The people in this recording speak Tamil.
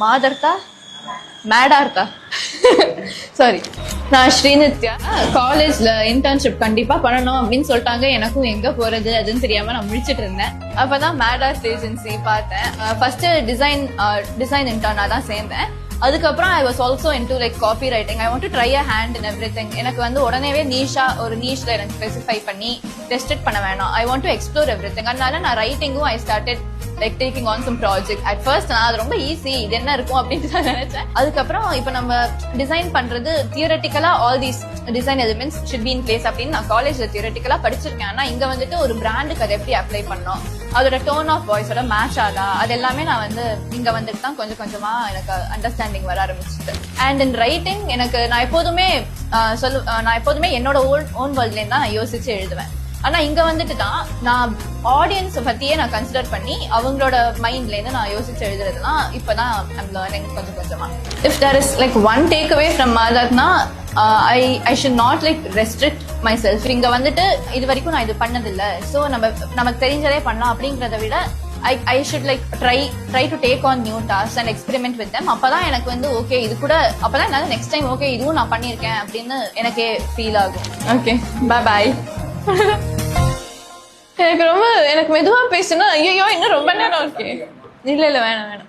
மாதர்த்தா மேடார்த்தா சாரி. நான் ஸ்ரீநித்யா. காலேஜ்ல இன்டர்ன்ஷிப் கண்டிப்பா பண்ணணும் அப்படின்னு சொல்லிட்டாங்க. எனக்கும் எங்க போறது அதுன்னு தெரியாம நான் முடிச்சிட்டு இருந்தேன். அப்பதான் மேடார்த் ஏஜென்சி பார்த்தேன். ஃபர்ஸ்ட் டிசைன் இன்டர்னா தான் சேர்ந்தேன். அதுக்கப்புறம் I was also into like copy writing. I want to try a hand in everything. எனக்கு வந்து உடனேவே ஒரு நீஷ்ல எனக்கு ஸ்பெசிஃபை பண்ணி டெஸ்ட் பண்ண வேணாம். I want to explore everything. அதனால நான் ரைட்டிங்கும் I started like taking on some project. At first நான் அது ரொம்ப ஈஸி, இது என்ன இருக்கும் அப்படின்னு தான் நினைச்சேன். அதுக்கப்புறம் இப்ப நம்ம டிசைன் பண்றது தியரட்டிக்கலா all these design elements should be in place அப்படின்னு நான் காலேஜ்ல தியரட்டிக்கலா படிச்சிருக்கேன். ஆனா இங்க வந்துட்டு ஒரு பிராண்டுக்கு அதை எப்படி அப்ளை பண்ணோம், அதோட டோன் ஆஃப் வாய்ஸோட மேட்ச் ஆதா, அது எல்லாமே நான் வந்து இங்க வந்துட்டு தான் கொஞ்சம் கொஞ்சமா எனக்கு அண்டர்ஸ்டாண்டிங் வர ஆரம்பிச்சுது. அண்ட் இன் ரைட்டிங் எனக்கு நான் எப்போதுமே என்னோட ஓன் வேர்ல்ட்ல இருந்து தான் நான் யோசிச்சு எழுதுவேன். ஆனா இங்க வந்துட்டு தான் நான் ஆடியன்ஸ் பத்தியே நான் கன்சிடர் பண்ணி அவங்களோட மைண்ட்ல இருந்து நான் யோசிச்சு எழுதுறதுலாம் இப்பதான் ஐம் லேர்னிங் கொஞ்சம் கொஞ்சமா. If there is like one take away from மாதர்னா I should not like restrict myself. இங்க வந்துட்டு இது வரைக்கும் நான் இது பண்ணதில்லை, ஸோ நமக்கு தெரிஞ்சதே பண்ணலாம் அப்படிங்கறத விட I should like try to take on new tasks and experiment with them. அப்பதான் எனக்கு வந்து ஓகே இது கூட அப்பதான் என்னால நெக்ஸ்ட் டைம் ஓகே இதுவும் நான் பண்ணிருக்கேன் அப்படின்னு எனக்கே ஃபீல் ஆகும். Okay bye. எனக்கு மெதுவா பேசுனா ஐயோ இன்னும் ரொம்ப நேரம். ஓகே இல்ல வேணாம்.